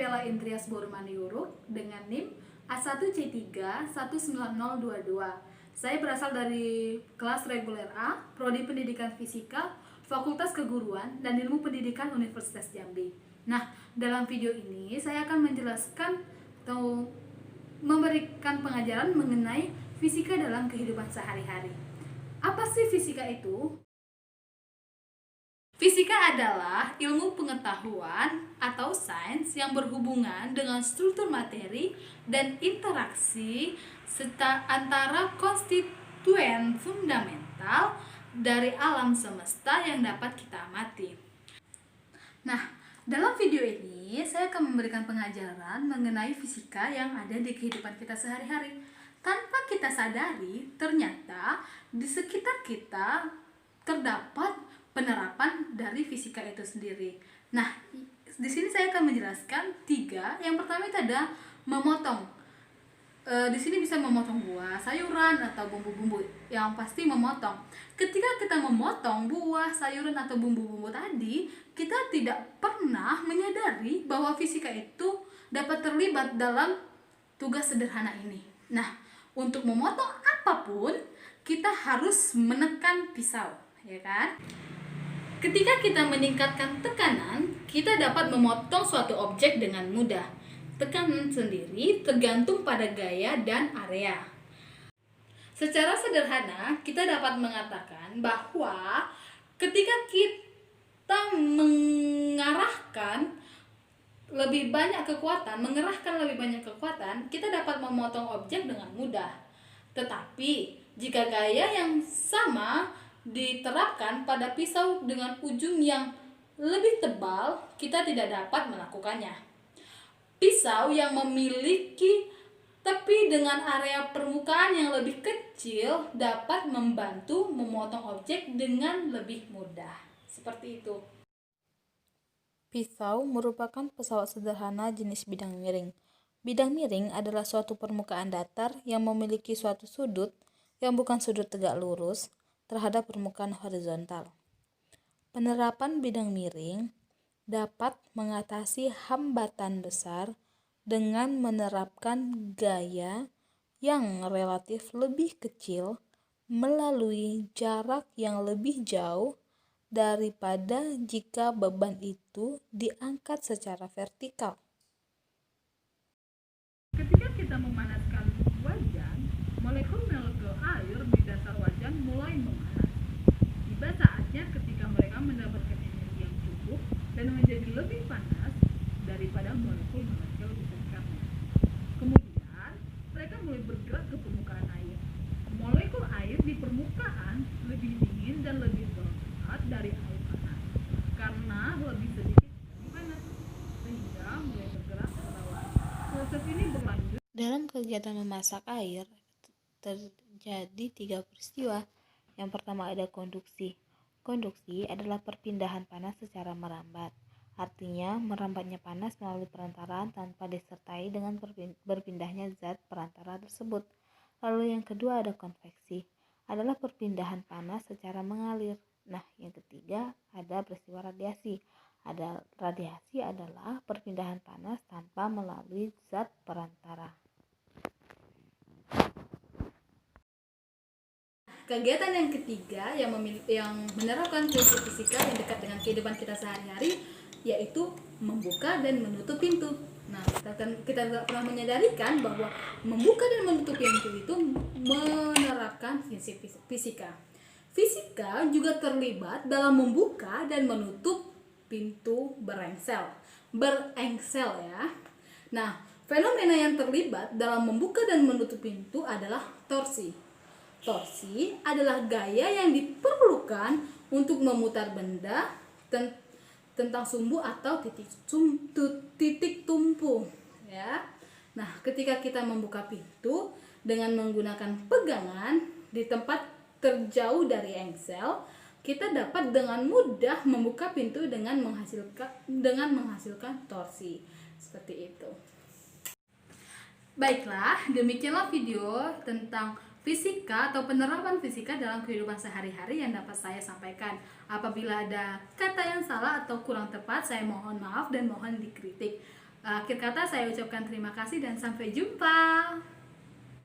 adalah Indrias Bormaniuruk dengan NIM A1C3 19022. Saya berasal dari kelas reguler A, Prodi Pendidikan Fisika, Fakultas Keguruan dan Ilmu Pendidikan Universitas Jambi. Nah, dalam video ini saya akan menjelaskan atau memberikan pengajaran mengenai fisika dalam kehidupan sehari-hari. Apa sih fisika itu? Fisika adalah ilmu pengetahuan atau sains yang berhubungan dengan struktur materi dan interaksi serta antara konstituen fundamental dari alam semesta yang dapat kita amati. Nah, dalam video ini saya akan memberikan pengajaran mengenai fisika yang ada di kehidupan kita sehari-hari. Tanpa kita sadari, ternyata di sekitar kita terdapat penerapan dari fisika itu sendiri. Nah, di sini saya akan menjelaskan 3. Yang pertama itu ada memotong. Di sini bisa memotong buah, sayuran atau bumbu-bumbu. Yang pasti memotong. Ketika kita memotong buah, sayuran atau bumbu-bumbu tadi, kita tidak pernah menyadari bahwa fisika itu dapat terlibat dalam tugas sederhana ini. Nah, untuk memotong apapun, kita harus menekan pisau, ya kan? Ketika kita meningkatkan tekanan, kita dapat memotong suatu objek dengan mudah. Tekanan sendiri tergantung pada gaya dan area. Secara sederhana, kita dapat mengatakan bahwa ketika kita mengerahkan lebih banyak kekuatan, kita dapat memotong objek dengan mudah. Tetapi, jika gaya yang sama diterapkan pada pisau dengan ujung yang lebih tebal, kita tidak dapat melakukannya. Pisau yang memiliki tepi dengan area permukaan yang lebih kecil dapat membantu memotong objek dengan lebih mudah. Seperti itu. Pisau merupakan pesawat sederhana jenis bidang miring. Bidang miring adalah suatu permukaan datar yang memiliki suatu sudut yang bukan sudut tegak lurus terhadap permukaan horizontal. Penerapan bidang miring dapat mengatasi hambatan besar dengan menerapkan gaya yang relatif lebih kecil melalui jarak yang lebih jauh daripada jika beban itu diangkat secara vertikal. Ketika kita memanaskan wajan, molekul-molekul air di dasar wajan mulai memanas. Tiba saatnya ketika mereka mendapatkan energi yang cukup dan menjadi lebih panas daripada molekul-molekul di sekitarnya. Kemudian, mereka mulai bergerak ke permukaan air. Molekul air di permukaan lebih dingin dan lebih berat dari air panas karena lebih sedikit lebih panas, sehingga mulai bergerak ke bawah. Proses ini berlanjut. Dalam kegiatan memasak air terjadi 3 peristiwa. Yang pertama ada konduksi. Konduksi adalah perpindahan panas secara merambat. Artinya merambatnya panas melalui perantaraan tanpa disertai dengan berpindahnya zat perantara tersebut. Lalu yang kedua ada konveksi. Adalah perpindahan panas secara mengalir. Nah, yang ketiga ada peristiwa radiasi. Radiasi adalah perpindahan panas tanpa melalui zat perantara. Kegiatan yang ketiga yang menerapkan prinsip fisika yang dekat dengan kehidupan kita sehari-hari, yaitu membuka dan menutup pintu. Nah, kita tidak pernah menyadarikan bahwa membuka dan menutup pintu itu menerapkan prinsip fisika. Fisika juga terlibat dalam membuka dan menutup pintu berengsel ya. Nah, fenomena yang terlibat dalam membuka dan menutup pintu adalah torsi. Torsi adalah gaya yang diperlukan untuk memutar benda tentang sumbu atau titik tumpu, ya. Nah, ketika kita membuka pintu dengan menggunakan pegangan di tempat terjauh dari engsel, kita dapat dengan mudah membuka pintu dengan menghasilkan torsi. Seperti itu. Baiklah, demikianlah video tentang fisika atau penerapan fisika dalam kehidupan sehari-hari yang dapat saya sampaikan. Apabila ada kata yang salah atau kurang tepat, saya mohon maaf dan mohon dikritik. Akhir kata saya ucapkan terima kasih dan sampai jumpa.